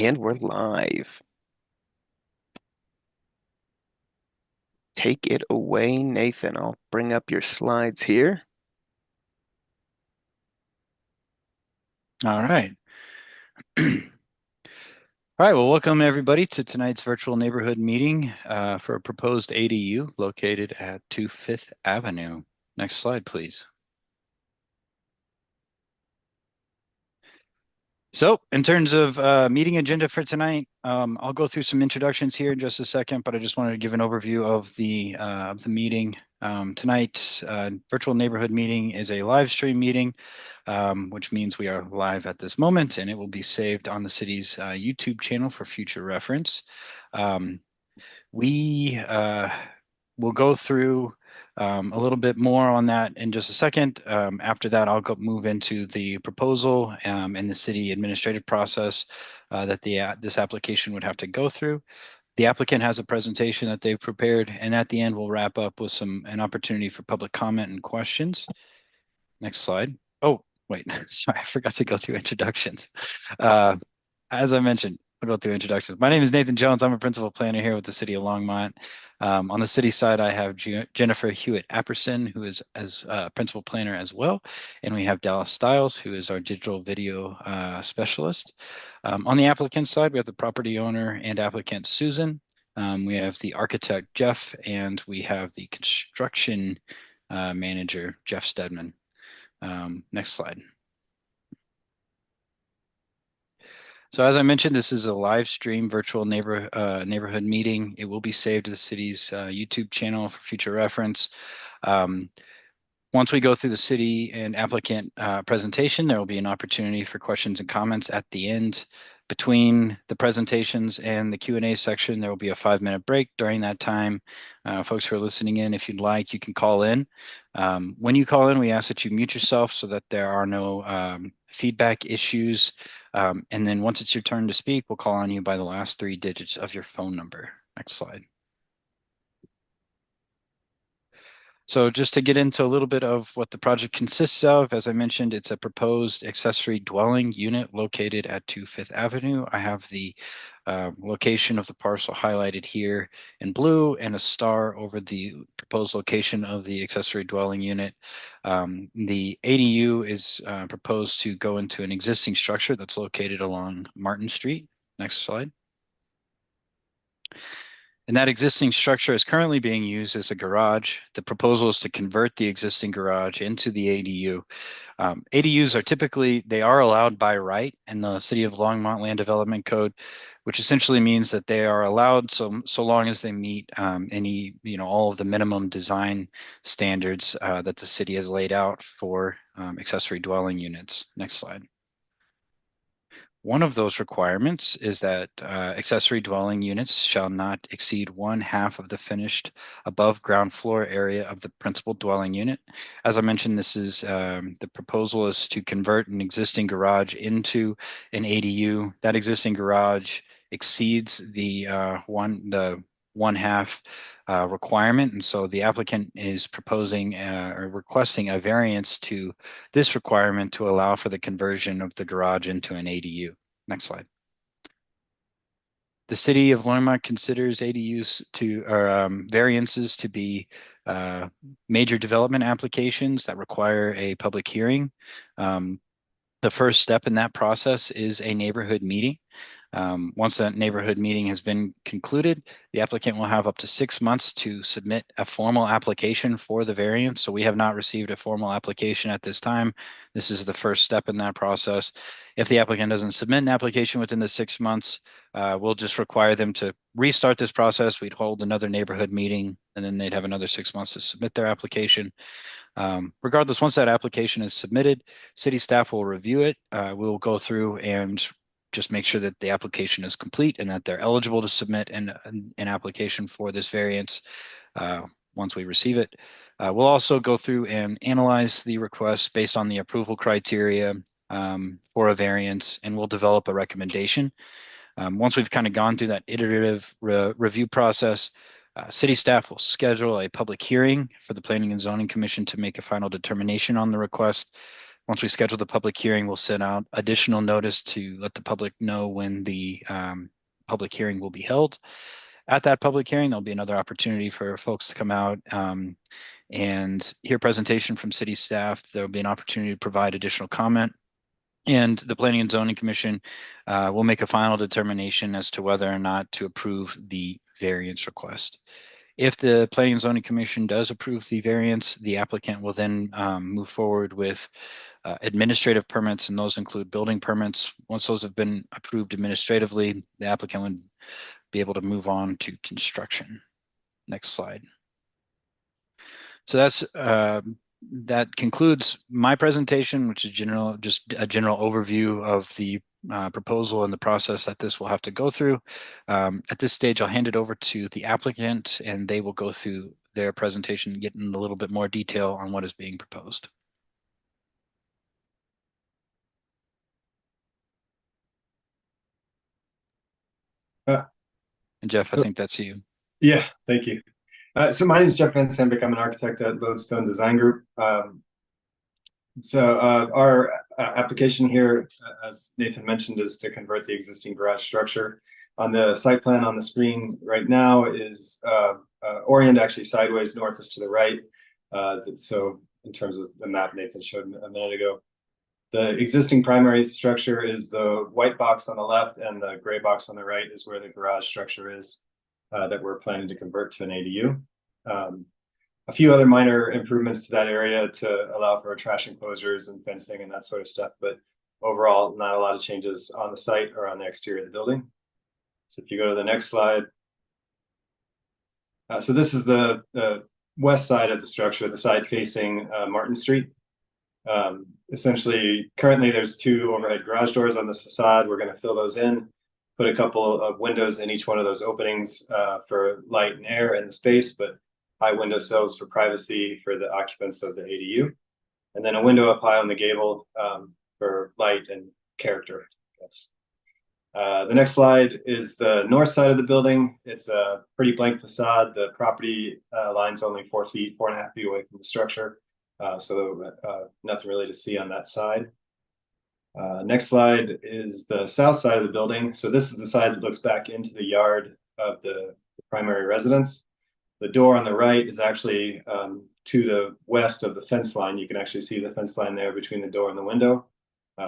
And we're live. Take it away, Nathan. I'll bring up your slides here. All right. All right. Well, welcome everybody to tonight's virtual neighborhood meeting for a proposed ADU located at 2 Fifth Avenue. Next slide, please. So in terms of meeting agenda for tonight, I'll go through some introductions here in just a second, but I just wanted to give an overview of the meeting. Tonight's virtual neighborhood meeting is a live stream meeting, which means we are live at this moment, and it will be saved on the city's YouTube channel for future reference. We will go through a little bit more on that in just a second. After that, I'll move into the proposal and the city administrative process that this application would have to go through. The applicant has a presentation that they've prepared, and at the end, we'll wrap up with an opportunity for public comment and questions. Next slide. Oh, wait, sorry, I forgot to go through introductions. Uh, as I mentioned, I'll go through introductions. My name is Nathan Jones. I'm a principal planner here with the city of Longmont. On the city side, I have Jennifer Hewitt Apperson, who is as principal planner as well. And we have Dallas Stiles, who is our digital video specialist. On the applicant side, we have the property owner and applicant Susan. We have the architect Jeff, and we have the construction manager Jeff Stedman. Next slide. So as I mentioned, this is a live stream virtual neighborhood meeting. It will be saved to the city's YouTube channel for future reference. Once we go through the city and applicant presentation, there will be an opportunity for questions and comments at the end. Between the presentations and the Q&A section, there will be a 5-minute break. During that time, folks who are listening in, if you'd like, you can call in. When you call in, we ask that you mute yourself so that there are no feedback issues. And then once it's your turn to speak, we'll call on you by the last 3 digits of your phone number. Next slide. So just to get into a little bit of what the project consists of, as I mentioned, it's a proposed accessory dwelling unit located at 2 Fifth Avenue. I have the location of the parcel highlighted here in blue and a star over the proposed location of the accessory dwelling unit. The ADU is proposed to go into an existing structure that's located along Martin Street. Next slide. And that existing structure is currently being used as a garage. The proposal is to convert the existing garage into the ADU. ADUs are typically, they are allowed by right in the City of Longmont Land Development Code, which essentially means that they are allowed so long as they meet all of the minimum design standards that the city has laid out for accessory dwelling units. Next slide. One of those requirements is that accessory dwelling units shall not exceed 1/2 of the finished above ground floor area of the principal dwelling unit. As I mentioned, this is the proposal is to convert an existing garage into an ADU. That existing garage exceeds the 1/2 requirement, and so the applicant is proposing or requesting a variance to this requirement to allow for the conversion of the garage into an ADU. Next slide. The city of Longmont considers ADUs or variances to be major development applications that require a public hearing. The first step in that process is a neighborhood meeting. Once that neighborhood meeting has been concluded, the applicant will have up to 6 months to submit a formal application for the variance. So we have not received a formal application at this time. This is the first step in that process. If the applicant doesn't submit an application within the 6 months, we'll just require them to restart this process. We'd hold another neighborhood meeting, and then they'd have another 6 months to submit their application. Regardless, once that application is submitted, city staff will review it. We'll go through and just make sure that the application is complete and that they're eligible to submit an application for this variance once we receive it. We'll also go through and analyze the request based on the approval criteria for a variance, and we'll develop a recommendation. Once we've kind of gone through that iterative review process, city staff will schedule a public hearing for the Planning and Zoning Commission to make a final determination on the request. Once we schedule the public hearing, we'll send out additional notice to let the public know when the public hearing will be held. At that public hearing, there'll be another opportunity for folks to come out and hear presentation from city staff. There'll be an opportunity to provide additional comment. And the Planning and Zoning Commission will make a final determination as to whether or not to approve the variance request. If the Planning and Zoning Commission does approve the variance, the applicant will then move forward with administrative permits, and those include building permits. Once those have been approved administratively, the applicant would be able to move on to construction. Next slide. So that concludes my presentation, which is just a general overview of the proposal and the process that this will have to go through. At this stage, I'll hand it over to the applicant, and they will go through their presentation, get in a little bit more detail on what is being proposed. And Jeff, I So think that's you. yeah, thank you. So my name is Jeff Van Sandbeck. I'm an architect at Lodestone Design Group. Our application here, as Nathan mentioned, is to convert the existing garage structure. On the site plan on the screen right now is oriented actually sideways, north is to the right. So in terms of the map Nathan showed a minute ago, the existing primary structure is the white box on the left, and the gray box on the right is where the garage structure is that we're planning to convert to an ADU. A few other minor improvements to that area to allow for trash enclosures and fencing and that sort of stuff, but overall, not a lot of changes on the site or on the exterior of the building. So if you go to the next slide. So this is the west side of the structure, the side facing Martin Street. Essentially, currently there's two overhead garage doors on this facade. We're going to fill those in, put a couple of windows in each one of those openings for light and air in the space, but high window sills for privacy for the occupants of the ADU. And then a window up high on the gable for light and character, I guess. The next slide is the north side of the building. It's a pretty blank facade. The property line's only 4 feet, 4.5 feet away from the structure. So nothing really to see on that side. Next slide is the south side of the building. So this is the side that looks back into the yard of the primary residence. The door on the right is actually to the west of the fence line. You can actually see the fence line there between the door and the window.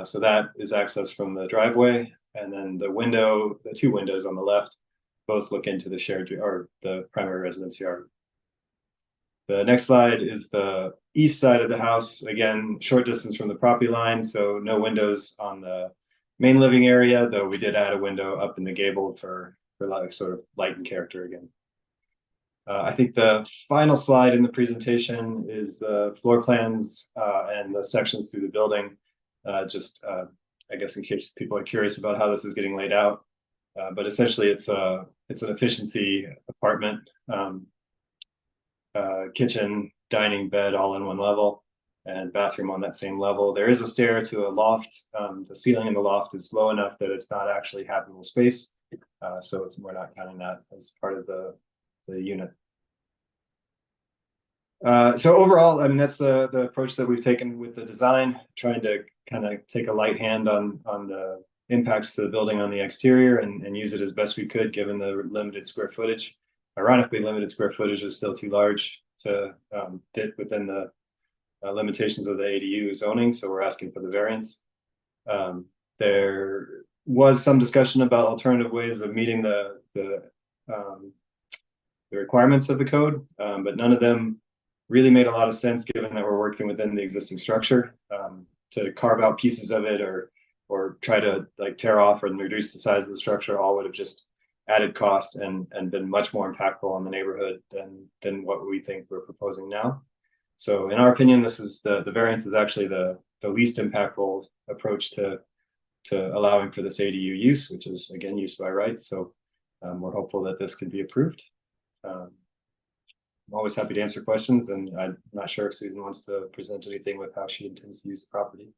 So that is access from the driveway. And then the two windows on the left, both look into the shared or the primary residence yard. The next slide is the east side of the house. Again, short distance from the property line, so no windows on the main living area, though we did add a window up in the gable for like sort of light and character again. I think the final slide in the presentation is the floor plans and the sections through the building. I guess in case people are curious about how this is getting laid out, but essentially it's an efficiency apartment. Kitchen, dining, bed, all in one level, and bathroom on that same level. There is a stair to a loft. The ceiling in the loft is low enough that it's not actually habitable space, so we're not counting that as part of the unit. So overall, I mean, that's the approach that we've taken with the design, trying to kind of take a light hand on the impacts to the building on the exterior and use it as best we could given the limited square footage. Ironically, limited square footage is still too large to fit within the limitations of the ADU zoning, so we're asking for the variance. There was some discussion about alternative ways of meeting the requirements of the code, but none of them really made a lot of sense given that we're working within the existing structure. To carve out pieces of it or try to like tear off and reduce the size of the structure all would have just added cost and been much more impactful on the neighborhood than what we think we're proposing now. So in our opinion, this is the variance is actually the least impactful approach to allowing for this ADU use, which is again use by right. So we're hopeful that this can be approved. I'm always happy to answer questions, and I'm not sure if Susan wants to present anything with how she intends to use the property.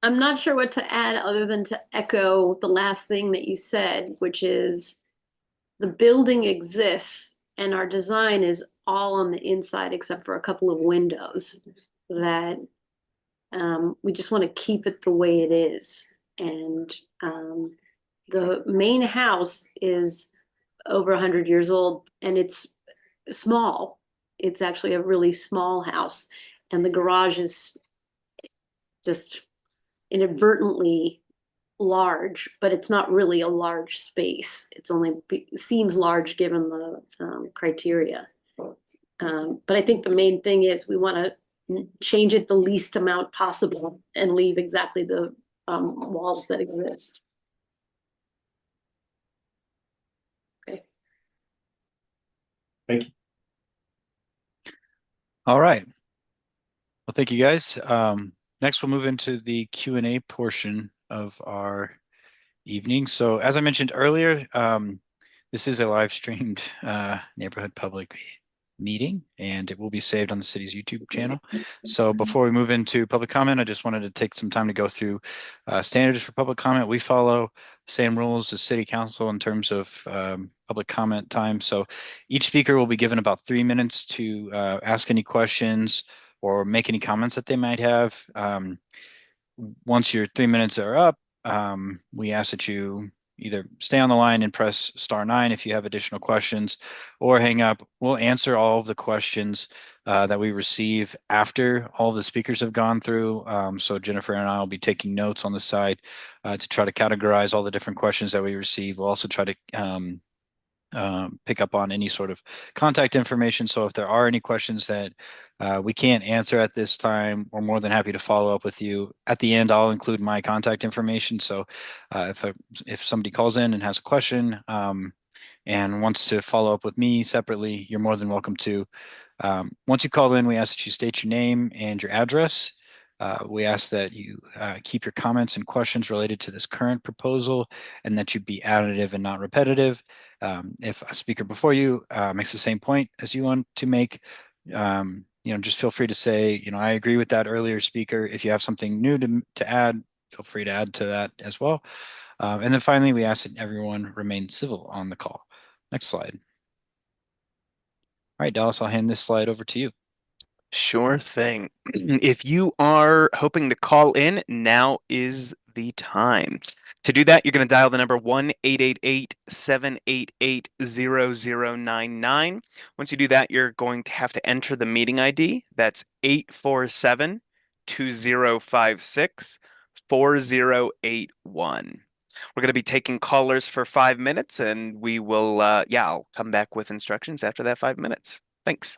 I'm not sure what to add other than to echo the last thing that you said, which is the building exists and our design is all on the inside except for a couple of windows that we just want to keep it the way it is. And the main house is over 100 years old and it's small. It's actually a really small house. And the garage is just inadvertently large, but it's not really a large space. It's only seems large given the criteria. But I think the main thing is we want to change it the least amount possible and leave exactly the walls that exist. Okay. Thank you. All right. Well, thank you guys. Next, we'll move into the Q&A portion of our evening. So as I mentioned earlier, this is a live streamed neighborhood public meeting, and it will be saved on the city's YouTube channel. So before we move into public comment, I just wanted to take some time to go through standards for public comment. We follow the same rules as city council in terms of public comment time. So each speaker will be given about 3 minutes to ask any questions or make any comments that they might have. Once your 3 minutes are up, we ask that you either stay on the line and press *9 if you have additional questions, or hang up. We'll answer all of the questions that we receive after all the speakers have gone through. So Jennifer and I will be taking notes on the side to try to categorize all the different questions that we receive. We'll also try to pick up on any sort of contact information. So if there are any questions that we can't answer at this time, we're more than happy to follow up with you. At the end, I'll include my contact information. So if somebody calls in and has a question and wants to follow up with me separately, you're more than welcome to. Once you call in, we ask that you state your name and your address. We ask that you keep your comments and questions related to this current proposal and that you be additive and not repetitive. If a speaker before you makes the same point as you want to make, just feel free to say, I agree with that earlier speaker. If you have something new to add, feel free to add to that as well. And then finally, we ask that everyone remain civil on the call. Next slide. All right, Dallas, I'll hand this slide over to you. Sure thing. If you are hoping to call in, now is the time. To do that, you're going to dial the number 1-888-788-0099. Once you do that, you're going to have to enter the meeting ID. That's 847-2056-4081. We're going to be taking callers for 5 minutes, and we will, I'll come back with instructions after that 5 minutes. Thanks.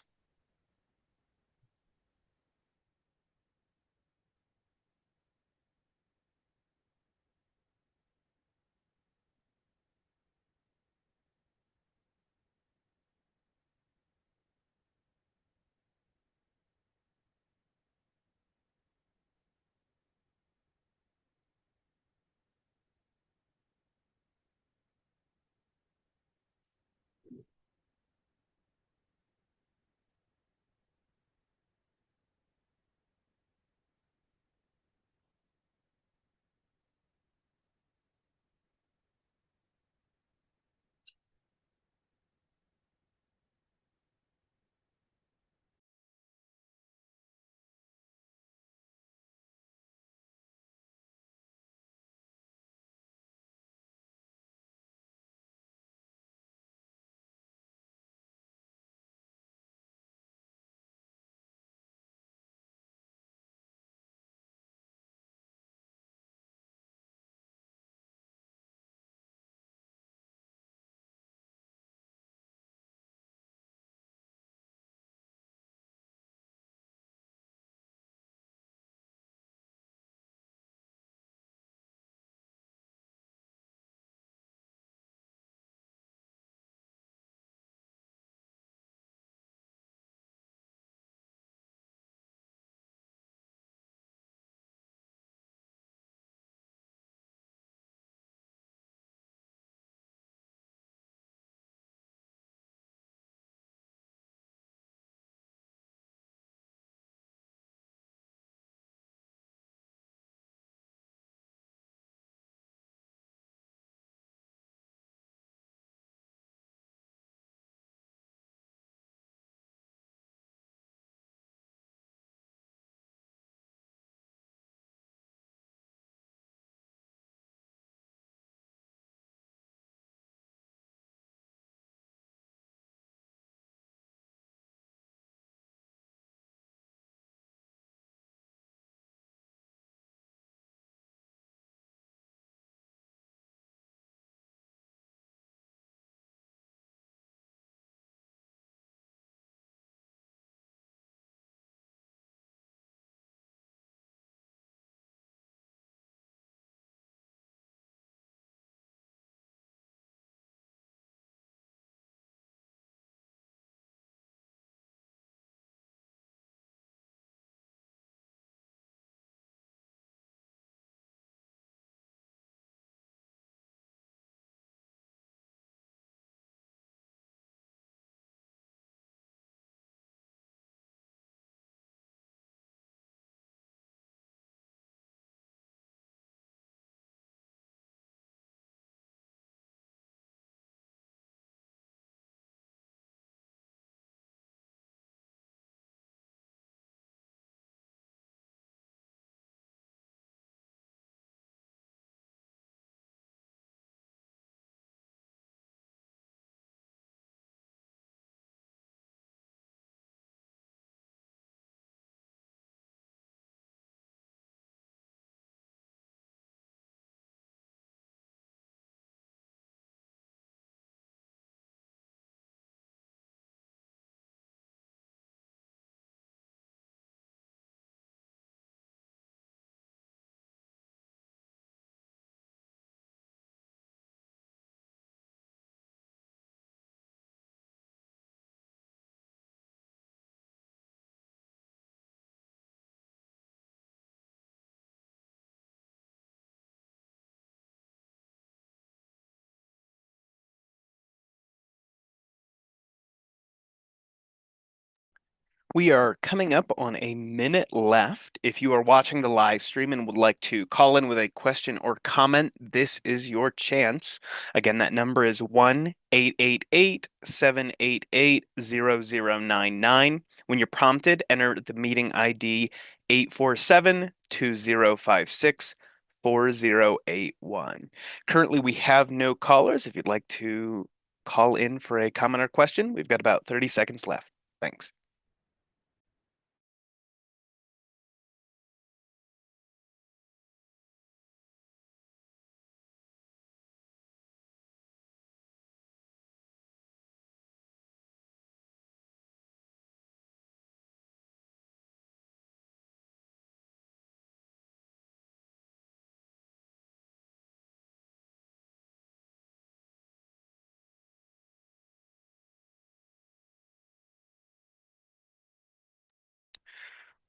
We are coming up on a minute left. If you are watching the live stream and would like to call in with a question or comment, this is your chance. Again, that number is 1-888-788-0099. When you're prompted, enter the meeting ID 847-2056-4081. Currently, we have no callers. If you'd like to call in for a comment or question, we've got about 30 seconds left. Thanks.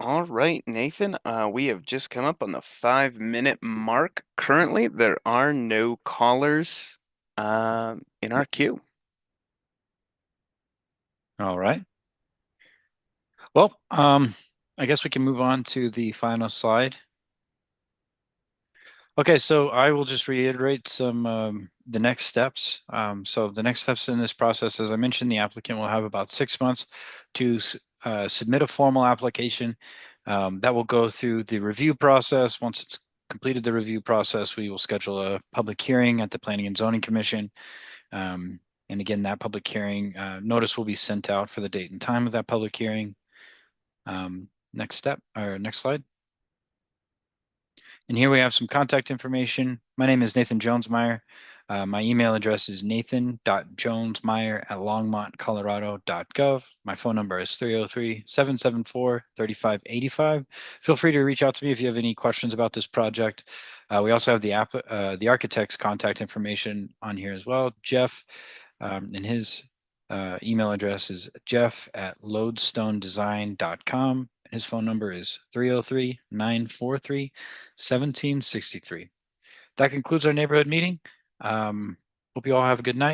All right, Nathan, we have just come up on the 5 minute mark. Currently, there are no callers in our queue. All right. Well, I guess we can move on to the final slide. Okay, so I will just reiterate some the next steps. So the next steps in this process, as I mentioned, the applicant will have about 6 months to submit a formal application that will go through the review process. Once it's completed the review process, we will schedule a public hearing at the Planning and Zoning Commission. And again, that public hearing notice will be sent out for the date and time of that public hearing. Next step, or next slide. And here we have some contact information. My name is Nathan Jonesmeyer. My email address is nathan.jonesmeyer@longmontcolorado.gov. My phone number is 303-774-3585. Feel free to reach out to me if you have any questions about this project. We also have the architect's contact information on here as well. Jeff, and his email address is jeff@lodestonedesign.com. His phone number is 303-943-1763. That concludes our neighborhood meeting. Hope you all have a good night.